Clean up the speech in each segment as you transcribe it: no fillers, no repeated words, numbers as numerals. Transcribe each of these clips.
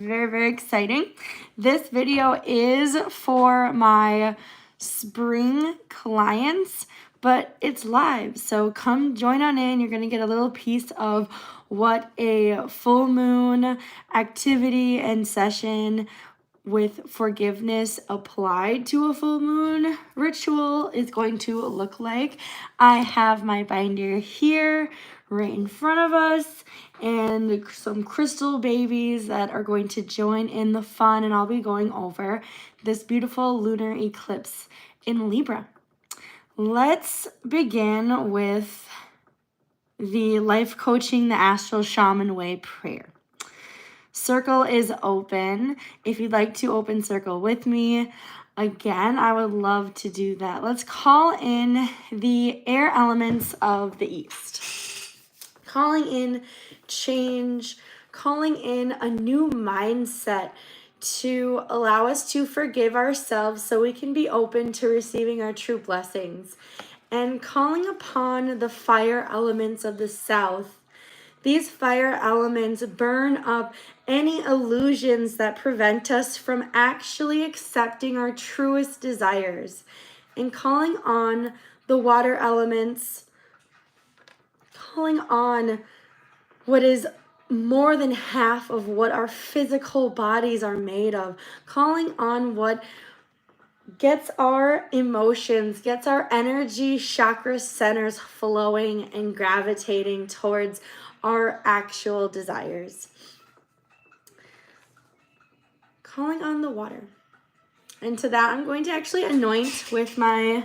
Very, very exciting. This video is for my spring clients, but it's live. So come join on in. You're going to get a little piece of what a full moon activity and session with forgiveness applied to a full moon ritual is going to look like. I have my binder here right in front of us and some crystal babies that are going to join in the fun, and I'll be going over this beautiful lunar eclipse in Libra. Let's begin with the life coaching the Astral Shaman way prayer. Circle is open. If you'd like to open circle with me, again, I would love to do that. Let's call in the air elements of the East. Calling in change, calling in a new mindset to allow us to forgive ourselves so we can be open to receiving our true blessings. And calling upon the fire elements of the South. These fire elements burn up any illusions that prevent us from actually accepting our truest desires. And calling on the water elements, calling on what is more than half of what our physical bodies are made of, calling on what gets our emotions, gets our energy chakra centers flowing and gravitating towards our actual desires. Calling on the water. And to that, I'm going to actually anoint with my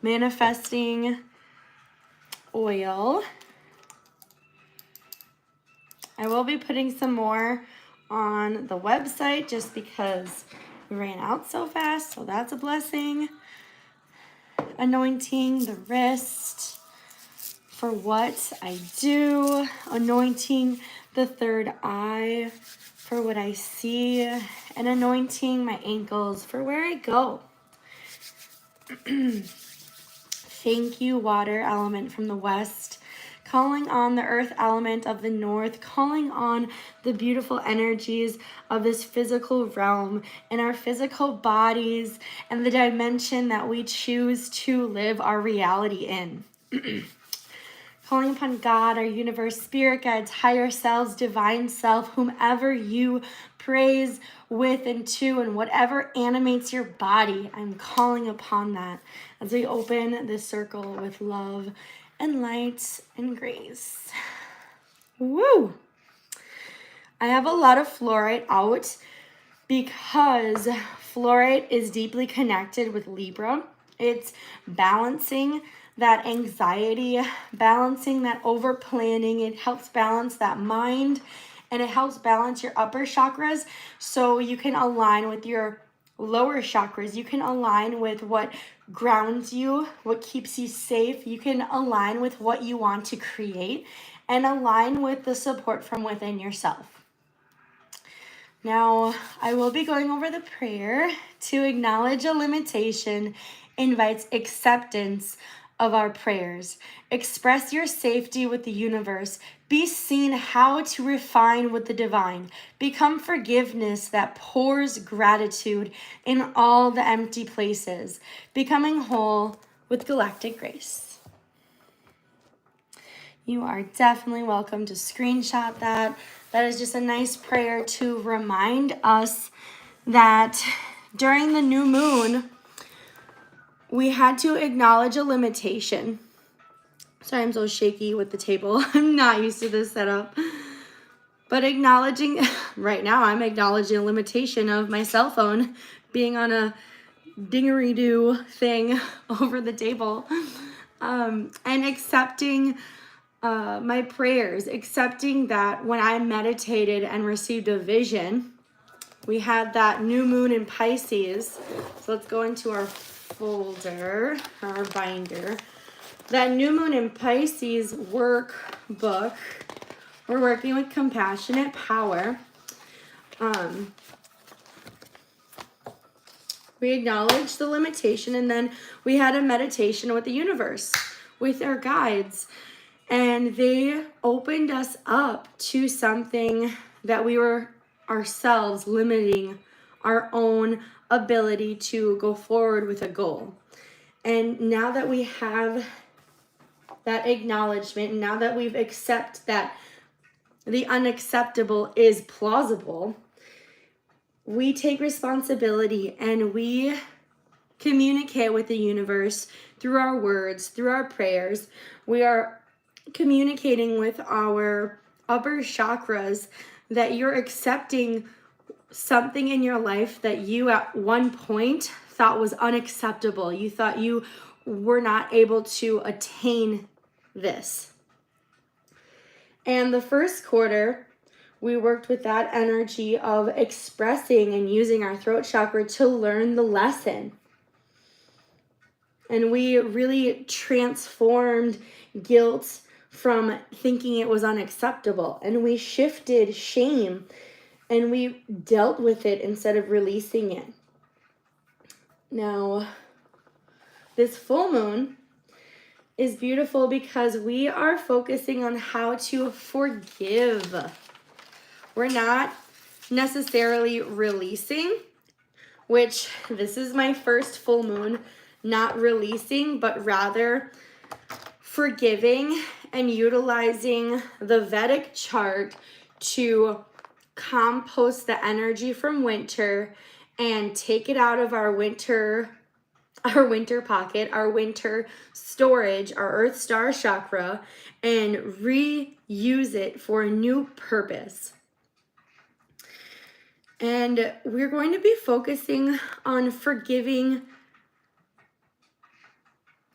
manifesting oil. I will be putting some more on the website just because we ran out so fast, so that's a blessing. Anointing the wrist for what I do. Anointing the third eye for what I see. And anointing my ankles for where I go. Thank you, water element from the west. Calling on the earth element of the north, calling on the beautiful energies of this physical realm and our physical bodies and the dimension that we choose to live our reality in. Calling upon God, our universe, spirit guides, higher selves, divine self, whomever you praise with and to, and whatever animates your body, I'm calling upon that as we open this circle with love and light and grace. Woo! I have a lot of fluorite out because fluorite is deeply connected with Libra. It's balancing that anxiety, balancing that over planning. It helps balance that mind, and it helps balance your upper chakras so you can align with your lower chakras. You can align with what grounds you, what keeps you safe. You can align with what you want to create and align with the support from within yourself. Now, I will be going over the prayer. To acknowledge a limitation invites acceptance of our prayers. Express your safety with the universe. Be seen how to refine with the divine. Become forgiveness that pours gratitude in all the empty places. Becoming whole with galactic grace. You are definitely welcome to screenshot that. That is just a nice prayer to remind us that during the new moon, we had to acknowledge a limitation. Sorry, I'm so shaky with the table. I'm not used to this setup. But acknowledging, right now, I'm acknowledging a limitation of my cell phone being on a dingery-doo thing over the table. And accepting my prayers, accepting that when I meditated and received a vision, we had that new moon in Pisces. So let's go into our folder, our binder. That new moon in Pisces workbook. We're working with compassionate power. We acknowledged the limitation, and then we had a meditation with the universe, with our guides. And they opened us up to something that we were ourselves, limiting our own ability to go forward with a goal. And now that we have that acknowledgement, now that we've accepted that the unacceptable is plausible, we take responsibility and we communicate with the universe through our words, through our prayers. We are communicating with our upper chakras that you're accepting something in your life that you at one point thought was unacceptable. You thought you were not able to attain this. And the first quarter, we worked with that energy of expressing and using our throat chakra to learn the lesson. And we really transformed guilt from thinking it was unacceptable. And we shifted shame and we dealt with it instead of releasing it. Now, this full moon is beautiful because we are focusing on how to forgive. We're not necessarily releasing, which this is my first full moon, not releasing, but rather forgiving and utilizing the Vedic chart to compost the energy from winter and take it out of our winter pocket, our winter storage, our Earth Star chakra, and reuse it for a new purpose. And we're going to be focusing on forgiving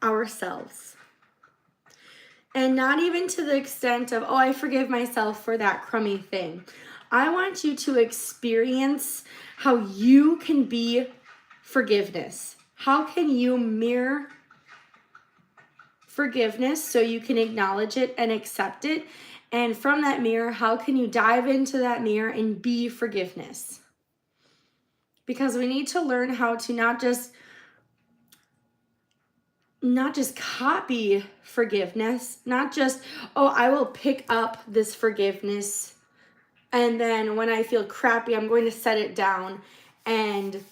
ourselves. And not even to the extent of, oh, I forgive myself for that crummy thing. I want you to experience how you can be forgiveness. How can you mirror forgiveness so you can acknowledge it and accept it? And from that mirror, how can you dive into that mirror and be forgiveness? Because we need to learn how to not just copy forgiveness, not just, oh, I will pick up this forgiveness and then when I feel crappy, I'm going to set it down and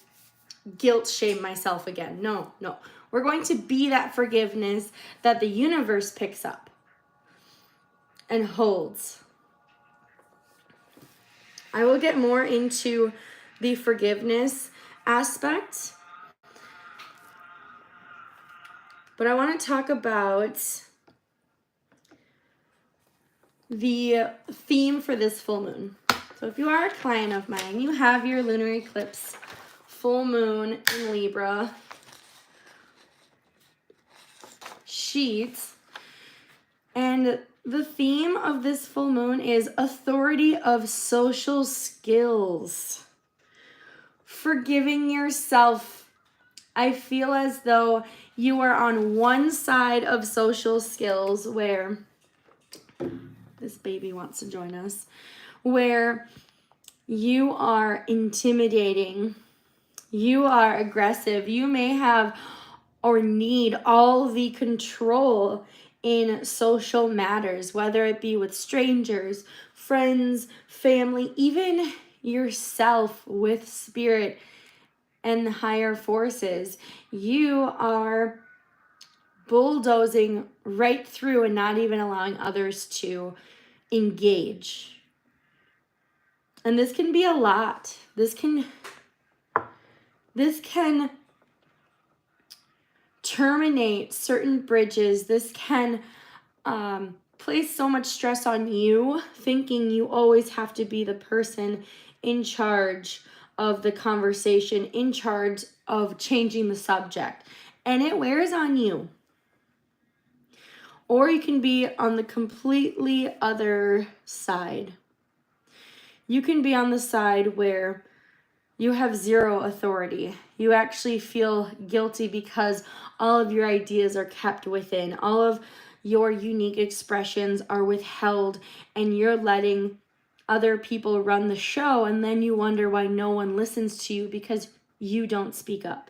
guilt shame myself again. No. We're going to be that forgiveness that the universe picks up and holds. I will get more into the forgiveness aspect, but I want to talk about the theme for this full moon. So if you are a client of mine, you have your lunar eclipse full moon in Libra sheets. And the theme of this full moon is authority of social skills. Forgiving yourself. I feel as though you are on one side of social skills where this baby wants to join us, where you are intimidating, you are aggressive, you may have or need all the control in social matters, whether it be with strangers, friends, family, even yourself with spirit and higher forces. You are bulldozing right through and not even allowing others to engage. And this can be a lot. This can terminate certain bridges. This can place so much stress on you, thinking you always have to be the person in charge of the conversation, in charge of changing the subject. And it wears on you. Or you can be on the completely other side. You can be on the side where you have zero authority. You actually feel guilty because all of your ideas are kept within. All of your unique expressions are withheld and you're letting other people run the show, and then you wonder why no one listens to you because you don't speak up.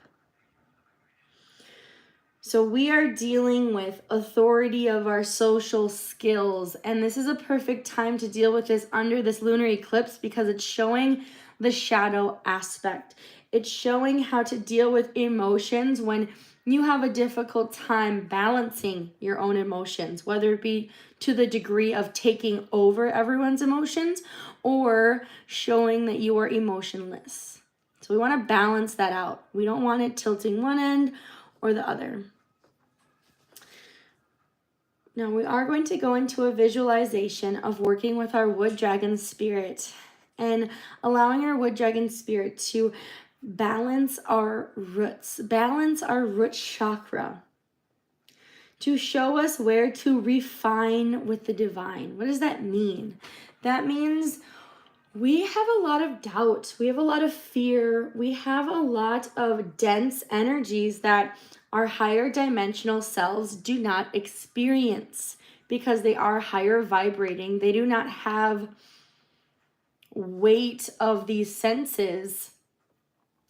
So we are dealing with authority of our social skills, and this is a perfect time to deal with this under this lunar eclipse because it's showing the shadow aspect. It's showing how to deal with emotions when you have a difficult time balancing your own emotions, whether it be to the degree of taking over everyone's emotions or showing that you are emotionless. So we want to balance that out. We don't want it tilting one end or the other. Now we are going to go into a visualization of working with our wood dragon spirit and allowing our wood dragon spirit to balance our roots, balance our root chakra, to show us where to refine with the divine. What does that mean? That means we have a lot of doubt, we have a lot of fear, we have a lot of dense energies that our higher dimensional selves do not experience because they are higher vibrating. They do not have weight of these senses.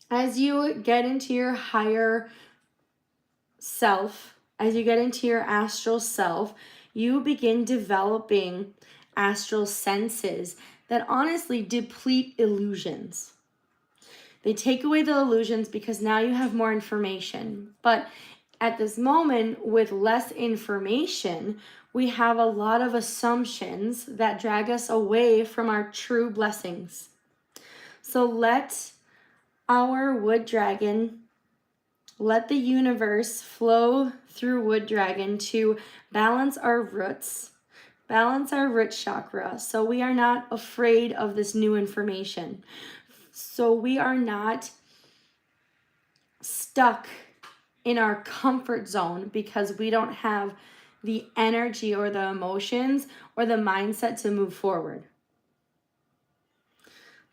As you get into your higher self, as you get into your astral self, you begin developing astral senses that honestly deplete illusions. They take away the illusions because now you have more information. But at this moment, with less information, we have a lot of assumptions that drag us away from our true blessings. So let our wood dragon, let the universe flow through wood dragon to balance our roots, balance our root chakra, so we are not afraid of this new information. So we are not stuck in our comfort zone because we don't have the energy or the emotions or the mindset to move forward.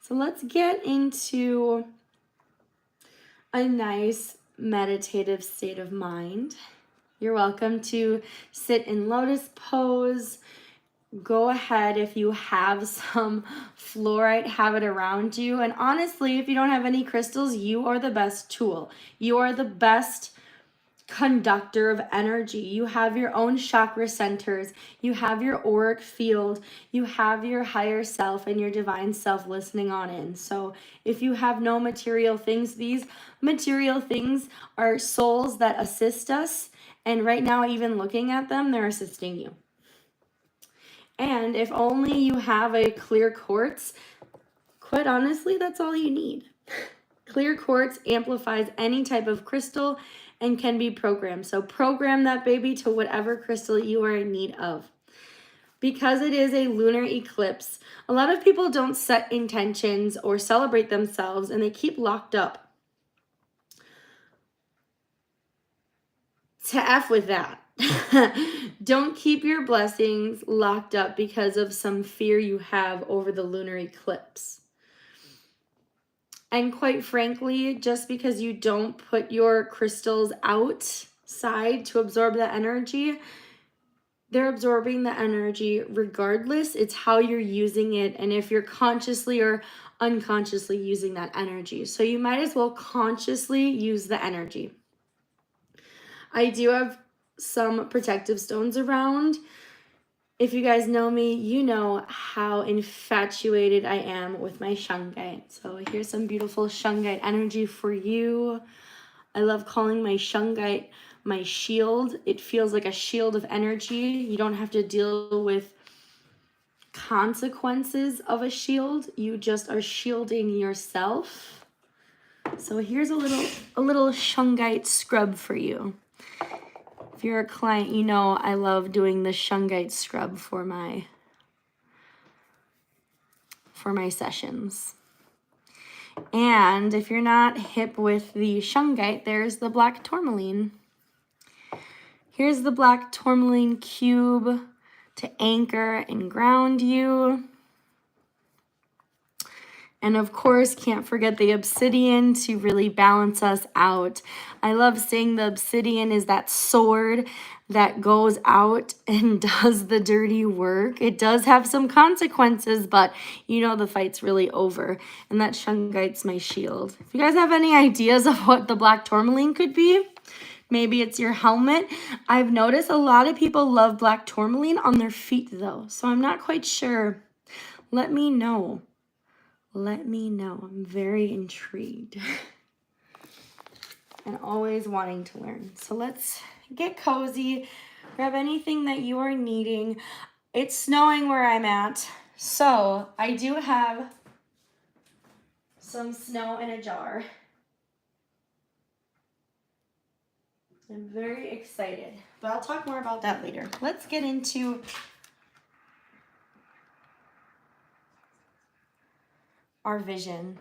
So let's get into a nice meditative state of mind. You're welcome to sit in lotus pose. Go ahead, if you have some fluorite, have it around you. And honestly, if you don't have any crystals, you are the best tool. You are the best conductor of energy. You have your own chakra centers. You have your auric field. You have your higher self and your divine self listening on in. So if you have no material things, these material things are souls that assist us. And right now, even looking at them, they're assisting you. And if only you have a clear quartz, quite honestly, that's all you need. Clear quartz amplifies any type of crystal and can be programmed. So program that baby to whatever crystal you are in need of. Because it is a lunar eclipse, a lot of people don't set intentions or celebrate themselves and they keep locked up. To F with that. Don't keep your blessings locked up because of some fear you have over the lunar eclipse. And quite frankly, just because you don't put your crystals outside to absorb the energy, they're absorbing the energy regardless. It's how you're using it and if you're consciously or unconsciously using that energy. So you might as well consciously use the energy. I do have some protective stones around. If you guys know me, you know how infatuated I am with my shungite. So here's some beautiful shungite energy for you. I love calling my shungite my shield. It feels like a shield of energy. You don't have to deal with consequences of a shield. You just are shielding yourself. So here's a little shungite scrub for you. If you're a client, you know I love doing the shungite scrub for my sessions. And if you're not hip with the shungite, there's the black tourmaline. Here's the black tourmaline cube to anchor and ground you. And of course, can't forget the obsidian to really balance us out. I love saying the obsidian is that sword that goes out and does the dirty work. It does have some consequences, but you know the fight's really over. And that shungite's my shield. If you guys have any ideas of what the black tourmaline could be, Maybe it's your helmet. I've noticed a lot of people love black tourmaline on their feet though, so I'm not quite sure. Let me know. Let me know. I'm very intrigued and always wanting to learn. So let's get cozy. Grab anything that you are needing. It's snowing where I'm at, so I do have some snow in a jar. I'm very excited, but I'll talk more about that later. Let's get into our vision.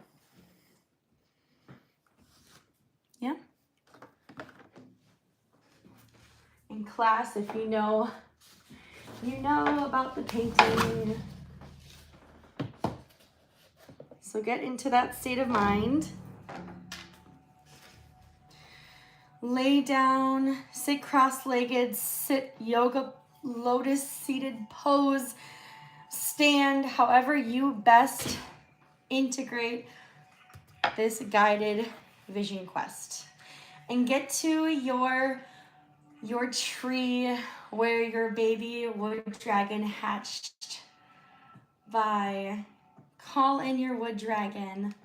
Yeah. In class, if you know about the painting. So get into that state of mind. Lay down, sit cross-legged, sit yoga, lotus seated pose, stand, however you best integrate this guided vision quest. And get to your tree where your baby wood dragon hatched by. Call in your wood dragon.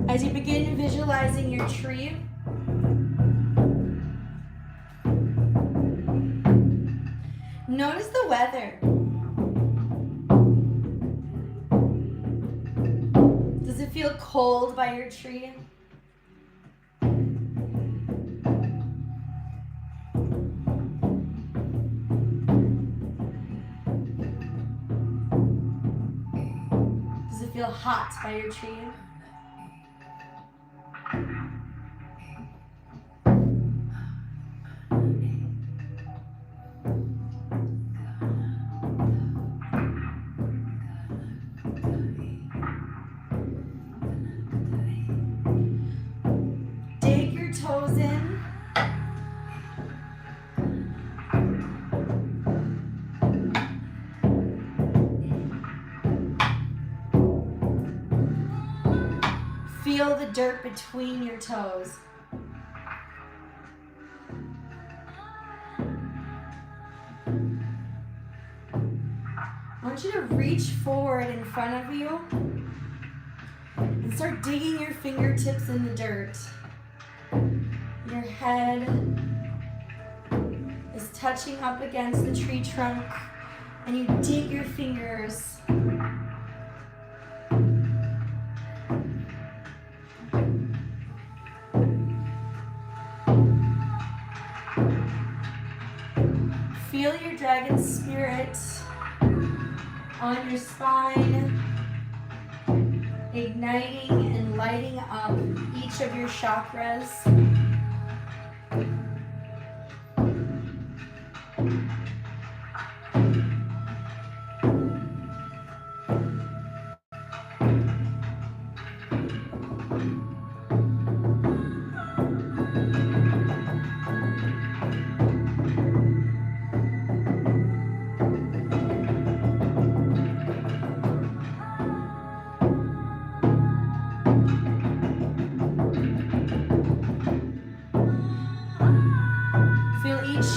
As you begin visualizing your tree, notice the weather. Does it feel cold by your tree? Does it feel hot by your tree? Dig your toes in. Feel the dirt between your toes. I want you to reach forward in front of you and start digging your fingertips in the dirt. Your head is touching up against the tree trunk, and you dig your fingers. Feel your dragon spirit on your spine, igniting and lighting up each of your chakras.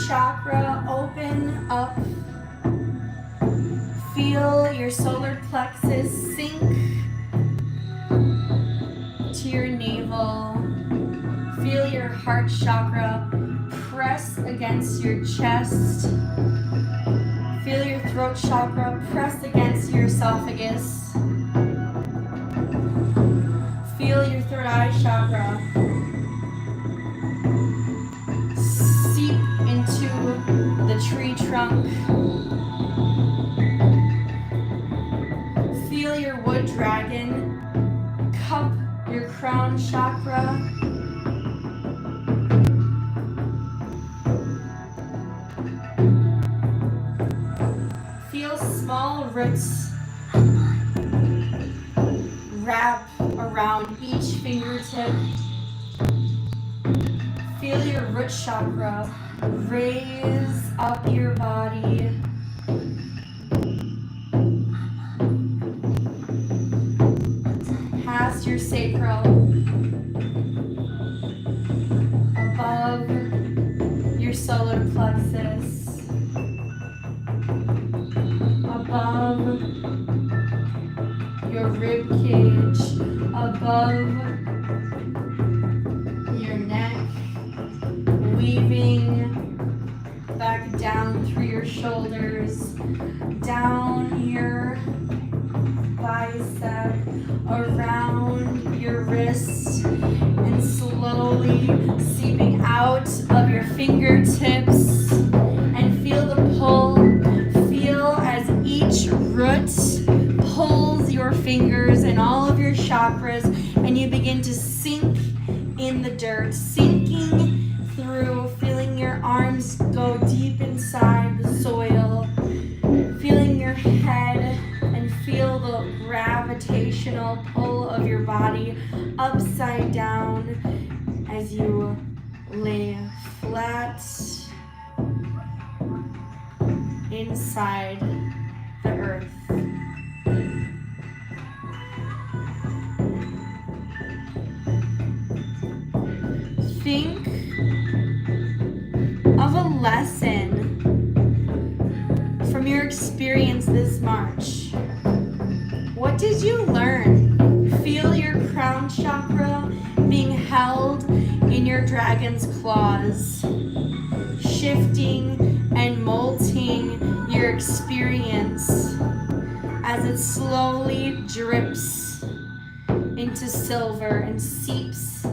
Chakra open up. Feel your solar plexus sink to your navel. Feel your heart chakra press against your chest. Feel your throat chakra press against your esophagus. Feel your third eye chakra seep into the tree trunk. Feel your wood dragon cup your crown chakra. roots wrap around each fingertip. Feel your root chakra raise up your body. Past your sacral, above your solar plexus, above your rib cage, above your neck, weaving back down through your shoulders, down your bicep, around your wrist, and slowly seeping out of your fingertips. And feel the pull. Feel as each root pulls your fingers and all of your chakras, and you begin to sink in the dirt, sinking through, feeling your arms go deep inside the soil, feeling your head, and feel the gravitational pull of your body upside down as you lay flat inside the earth. Think of a lesson from your experience this March. What did you learn? Feel your crown chakra being held in your dragon's claws, shifting and molting your experience as it slowly drips into silver and seeps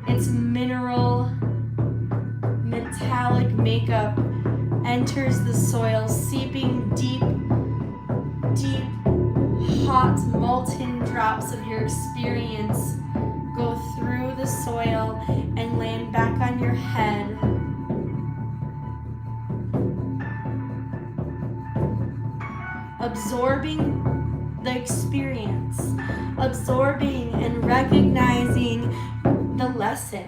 its mineral, metallic makeup enters the soil, seeping deep, deep, hot, molten drops of your experience go through the soil and land back on your head. Absorbing the experience, absorbing and recognizing the lesson.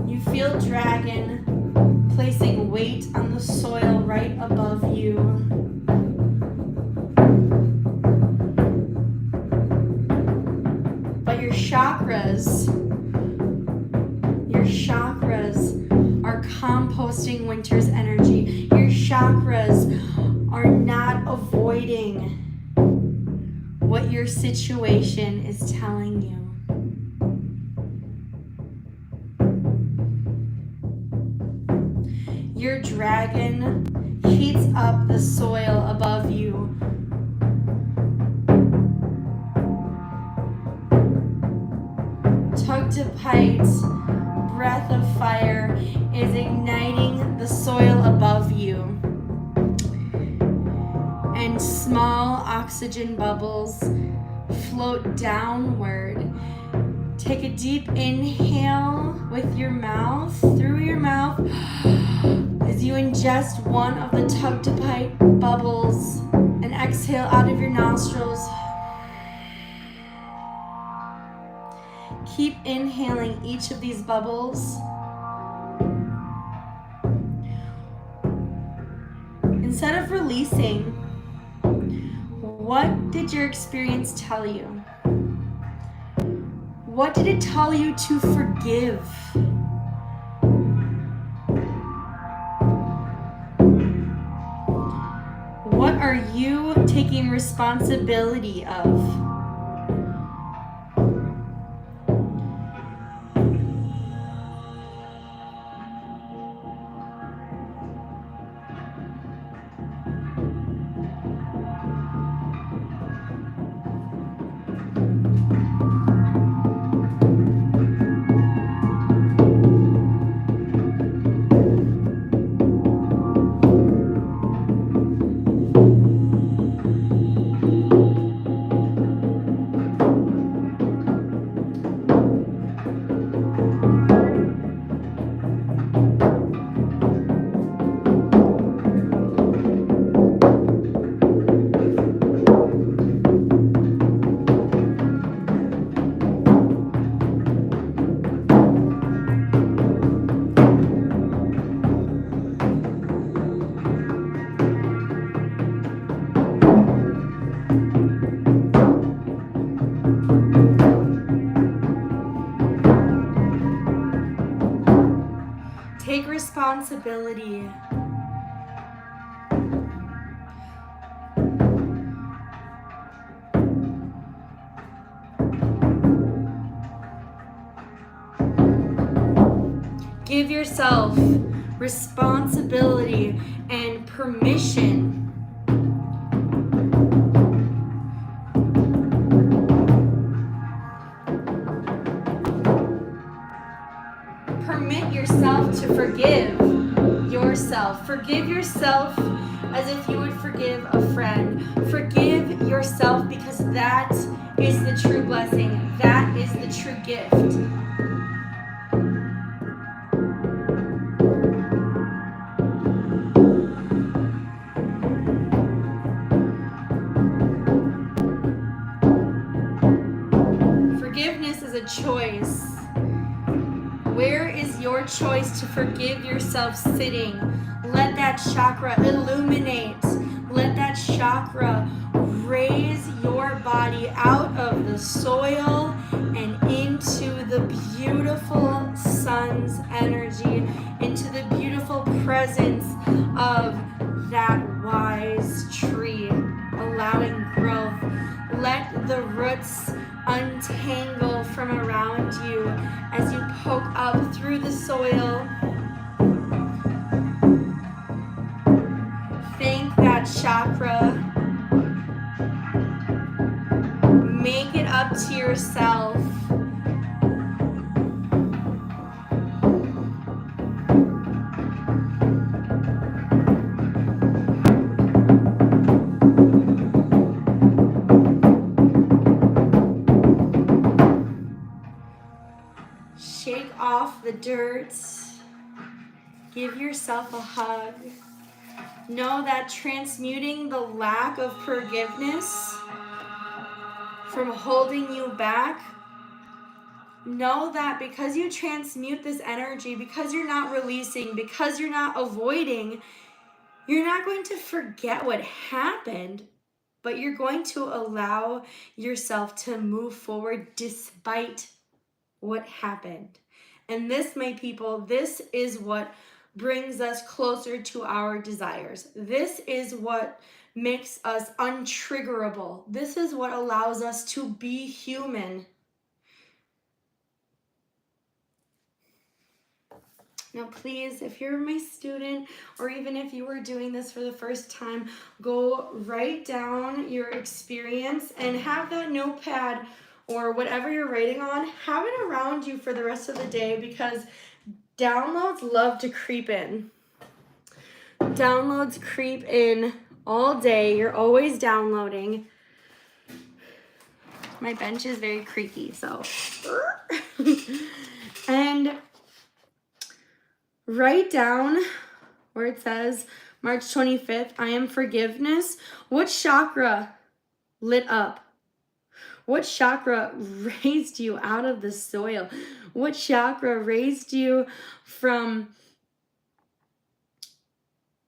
You feel dragon placing weight on the soil right above you. But your chakras are composting winter's energy. Your chakras are not avoiding what your situation is telling you. Your dragon heats up the soil above you. Tugtapite breath of fire is igniting the soil above you. And small oxygen bubbles float downward. Take a deep inhale with your mouth, through your mouth, as you ingest one of the tugtapite bubbles and exhale out of your nostrils. Keep inhaling each of these bubbles. Instead of releasing, what did your experience tell you? What did it tell you to forgive? What are you taking responsibility of? Take responsibility. Give yourself responsibility and permission. Permit yourself to forgive yourself. Forgive yourself as if you would forgive a friend. Forgive yourself because that is the true blessing. That is the true gift. Forgiveness is a choice. Where is your choice to forgive yourself sitting? Let that chakra illuminate. Let that chakra raise your body out of the soil and into the beautiful sun's energy, into the beautiful presence of that wise tree, allowing growth. Let the roots untangle from around you as you poke up through the soil. Thank that chakra. Make it up to yourself. Shake off the dirt. Give yourself a hug. Know that transmuting the lack of forgiveness from holding you back, know that because you transmute this energy, because you're not releasing, because you're not avoiding, you're not going to forget what happened, but you're going to allow yourself to move forward despite what happened. And this, my people, this is what brings us closer to our desires. This is what makes us untriggerable. This is what allows us to be human. Now, please, if you're my student, or even if you are doing this for the first time, go write down your experience and have that notepad or whatever you're writing on, have it around you for the rest of the day, because downloads love to creep in. Downloads creep in all day. You're always downloading. My bench is very creaky, so. And write down where it says March 25th, I am forgiveness. What chakra lit up? What chakra raised you out of the soil? What chakra raised you from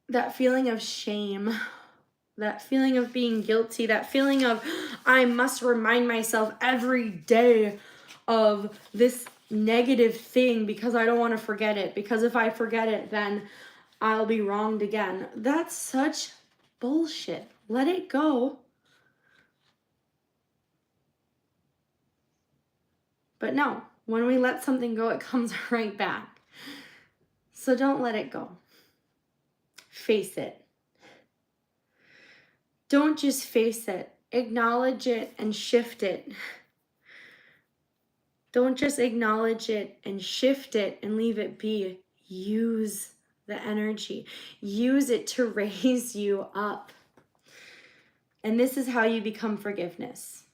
that feeling of shame, that feeling of being guilty, that feeling of I must remind myself every day of this negative thing because I don't want to forget it, because if I forget it, then I'll be wronged again. That's such bullshit. Let it go. But no, when we let something go, it comes right back. So don't let it go. Face it. Don't just face it. Acknowledge it and shift it. Don't just acknowledge it and shift it and leave it be. Use the energy. Use it to raise you up. And this is how you become forgiveness.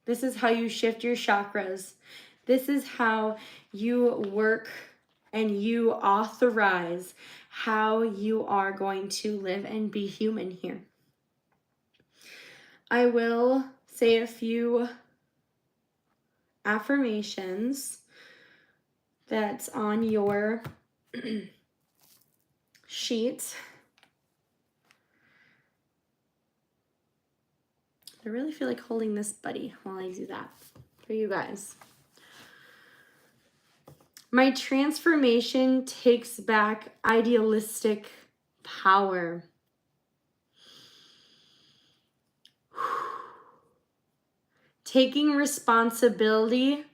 This is how you shift your chakras. This is how you work and you authorize how you are going to live and be human here. I will say a few affirmations that's on your sheet. I really feel like holding this buddy while I do that. for you guys. My transformation takes back idealistic power. Taking responsibility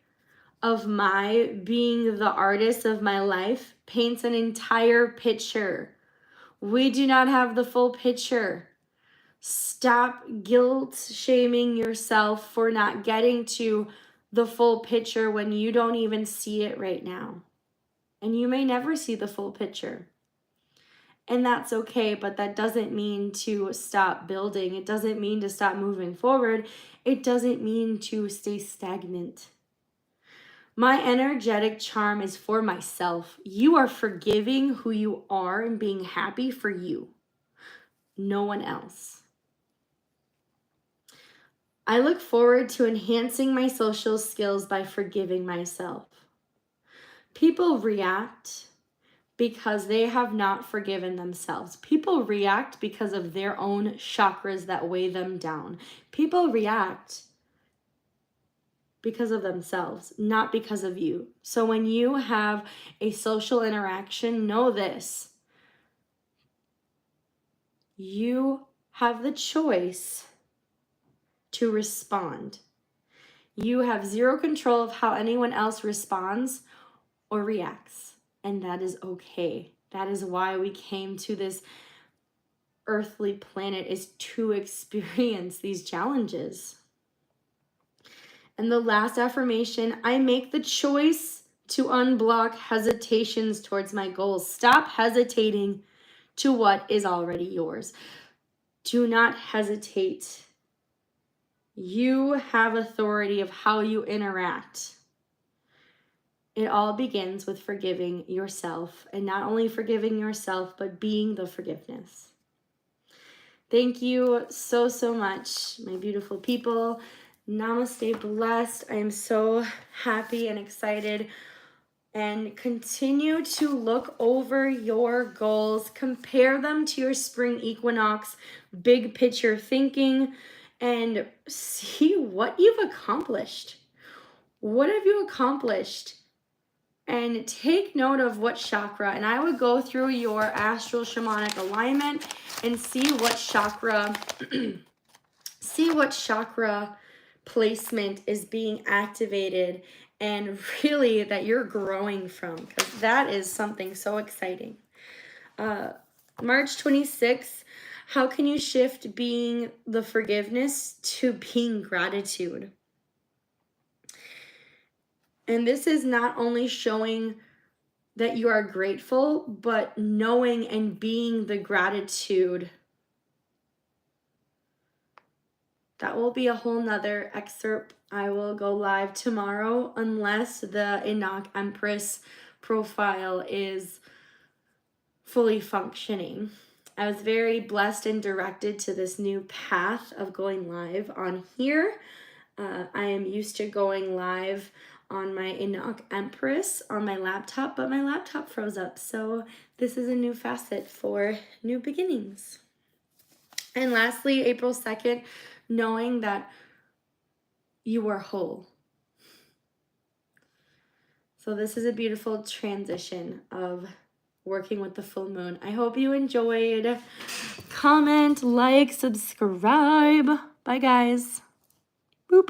of my being the artist of my life paints an entire picture. We do not have the full picture. Stop guilt shaming yourself for not getting to the full picture when you don't even see it right now. And you may never see the full picture. And that's okay, but that doesn't mean to stop building. It doesn't mean to stop moving forward. It doesn't mean to stay stagnant. My energetic charm is for myself. You are forgiving who you are and being happy for you. No one else. I look forward to enhancing my social skills by forgiving myself. People react because they have not forgiven themselves. People react because of their own chakras that weigh them down. People react because of themselves, not because of you. So when you have a social interaction, know this. You have the choice to respond. You have zero control of how anyone else responds or reacts, and that is okay. That is why we came to this earthly planet, is to experience these challenges. And the last affirmation, I make the choice to unblock hesitations towards my goals. Stop hesitating to what is already yours. Do not hesitate. You have authority of how you interact. It all begins with forgiving yourself, and not only forgiving yourself, but being the forgiveness. Thank you so, so much, my beautiful people. Namaste, blessed. I am so happy and excited. And continue to look over your goals. Compare them to your spring equinox, big picture thinking, and see what you've accomplished. What have you accomplished? And take note of what chakra. And I would go through your astral shamanic alignment and see what chakra, placement is being activated, and really that you're growing from, because that is something so exciting. March 26th, how can you shift being the forgiveness to being gratitude? And this is not only showing that you are grateful, but knowing and being the gratitude. That will be a whole nother excerpt. I will go live tomorrow unless the Enoch Empress profile is fully functioning. I was very blessed and directed to this new path of going live on here. I am used to going live on my Enoch Empress on my laptop, but my laptop froze up. So this is a new facet for new beginnings. And lastly, April 2nd, knowing that you are whole. So this is a beautiful transition of working with the full moon. I hope you enjoyed. Comment, like, subscribe. Bye, guys. Boop.